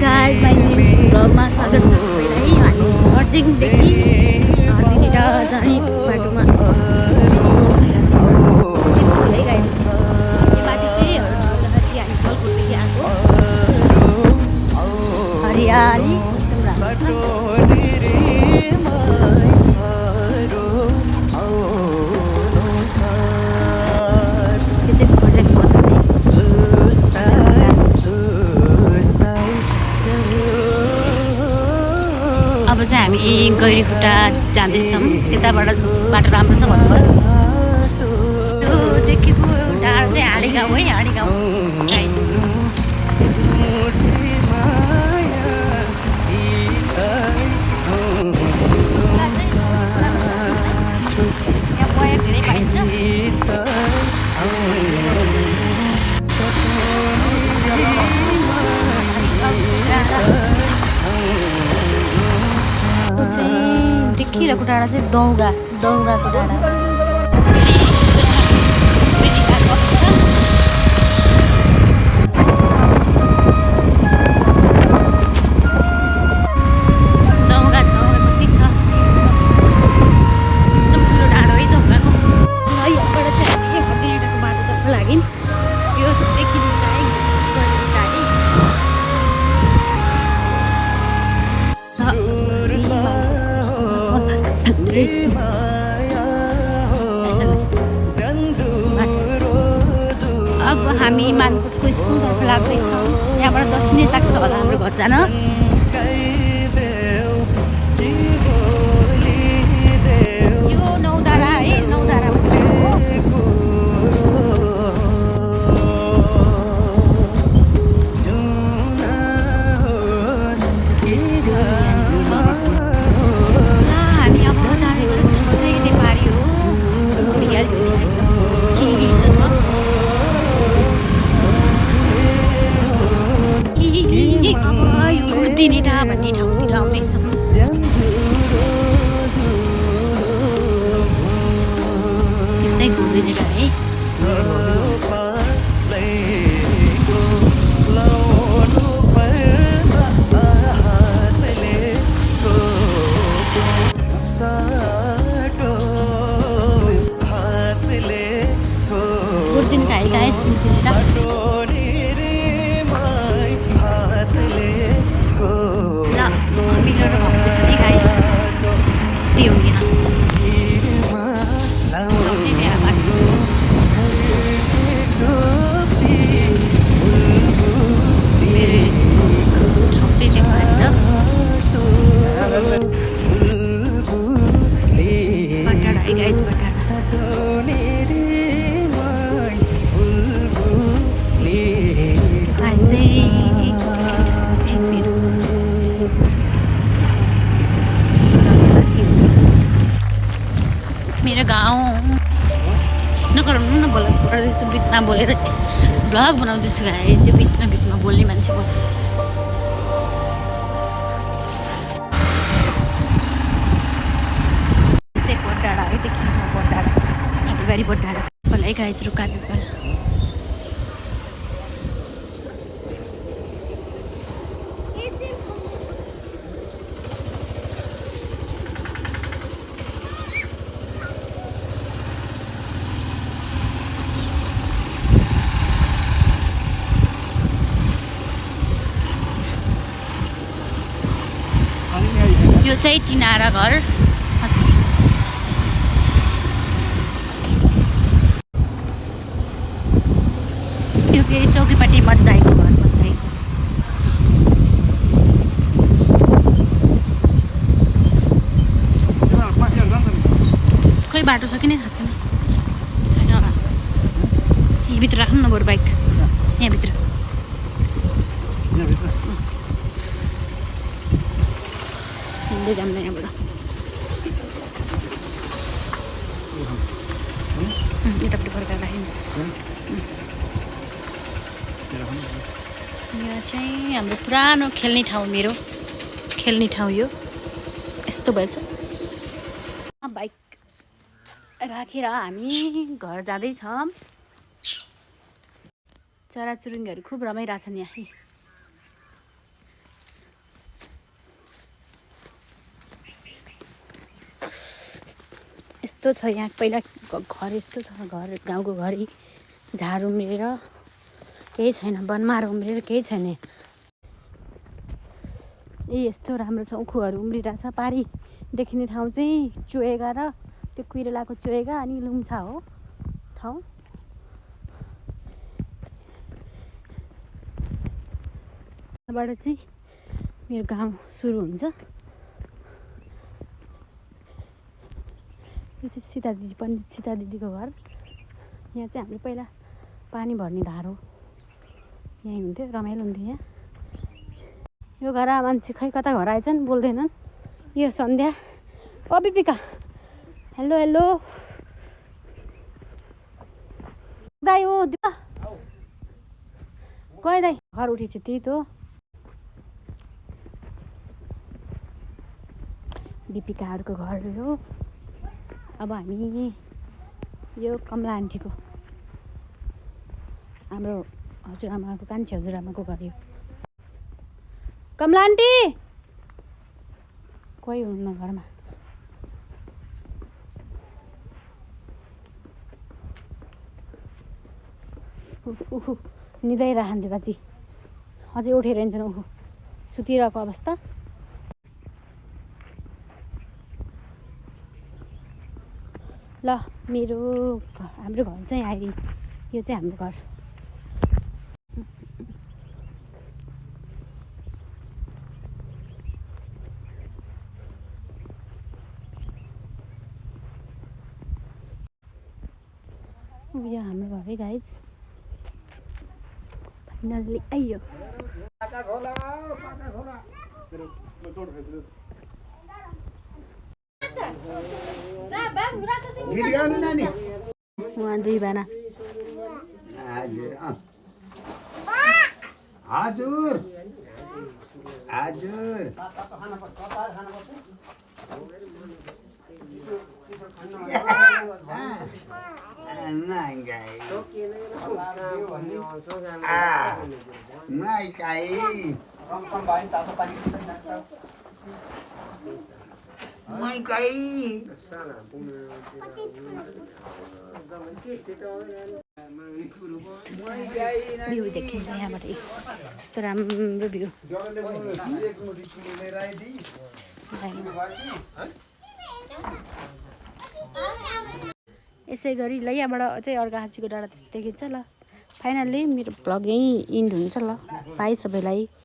Guys माइली भ्लगमा स्वागत छ सबैलाई। हामी हर्जिङदेखि हर्जिङबाट जाने बाटोमा है गाइज। यो माथि फेरि हर्जिङदेखि हामी फलफुलदेखि आएको हरियाली एकदम राम्रो छ। यो चाहिँ खोर्सानी बगान। अब चाहिँ हामी गैरीखुट्टा जाँदैछौँ। त्यताबाट बाटो राम्रो छ भन्नुभयो। त्यो देखेको डाँडो चाहिँ हाँडी गाउँ है, हाँडी गाउँ। यहाँ बया धेरै पाइन्छ। देखिरहेको डाँडा चाहिँ दौगाको डाँडा। दौगा कति छ, एकदम ठुलो डाँडो है दौगाको। यहाँबाट चाहिँ हामी हर्जिङडाँडाको बाटोतर्फ लाग्यौँ। यो देखिने चाहिँ गाडी अब हामी मानकोटको स्कुलतर्फ लाग्दैछौँ। यहाँबाट 10 मिनट लाग्छ होला हाम्रो घर जान। यो नौधारा है, नौधारा हामी अब जाने ठाउँ चाहिँ नेपाली हो। चिरिसो छ। अब यो गुर्दिनेटा भन्ने ठाउँतिर आउँदैछौँ। त्यतै गुर्दिनेटा है। गुर्दिन खाए गाइज, गुर्दिनेटा मेरो गाउँ नगराउनु न बोल्दैछु, बिचमा बोलेर भ्लग बनाउँदैछु गाइस। यो बिचमा बोल्ने मान्छे बोल। चाहिँ बडाँडा है, देखिनु बडाँडा, हातीबारी बडाँडा। पहिला गाइस रुका पिपल। यो चाहिँ टिनारा घर। यो फेरि चौकीपट्टि मत्दाईको घर। मत्दाईको खोइ बाटो छ कि नै थाहा छैन होला। यहीँभित्र राख्नु न बरु बाइक, यहाँभित्र। हिँड्दै जाँदा यहाँबाट यतापट्टि फर्काएर राख्नु। यो चाहिँ हाम्रो पुरानो खेल्ने ठाउँ, मेरो खेल्ने ठाउँ यो यस्तो भएछ। बाइक राखेर हामी घर जाँदैछौँ। चराचुरुङ्गीहरू खुब रमाइरहेछन् यहाँ। यस्तो छ यहाँ पहिला घर यस्तो छ घर गाउँको घरै झार उम्रिएर केही छैन बनमार उम्रिएर केही छैन यस्तो राम्रो छ उखुहरू उम्रिरहेछ पारी देखिने ठाउँ चाहिँ चुएगा र त्यो कुइरेलाको चुएगा अनि लुम्छा हो ठाउँ बाट चाहिँ मेरो गाउँ सुरु हुन्छ यो चाहिँ सीता दिदी पनि सीता दिदीको घर यहाँ चाहिँ हाम्रो पहिला पानी भर्ने धार हो यहीँ हुन्थ्यो रमाइलो हुन्थ्यो यहाँ यो घर मान्छे खै कता घर आएछन् बोल्दैनन् यो सन्ध्या ओ बिपिका हेलो हेलो दाइ हो गए दाइ घर उठेछ त्यही त बिपिकाहरूको घर हो अब हामी यो कमला आन्टीको हाम्रो हजुरआमाको कान्छी हजुरआमाको घर यो कमला आन्टी कोही हुनुहुन्न घरमा उहु निदाइरहन्थ्यो कति अझै उठेर हिँड्छन् उहु सुतिरहेको अवस्था ल मेरो हाम्रो घर चाहिँ आइरि यो चाहिँ हाम्रो घर यो हाम्रो घर है गाइज फाइनल्ली आइयो उहाँ दुई बाना हजुर हजुर भ्यू देखिन्छ यहाँबाट यस्तो राम्रो भ्यू यसै गरी ल यहाँबाट चाहिँ अर्घाखाँचीको डाँडा त्यस्तो देखिन्छ ल फाइनल्ली मेरो भ्लग यहीँ इन्ड हुन्छ ल बाई सबैलाई।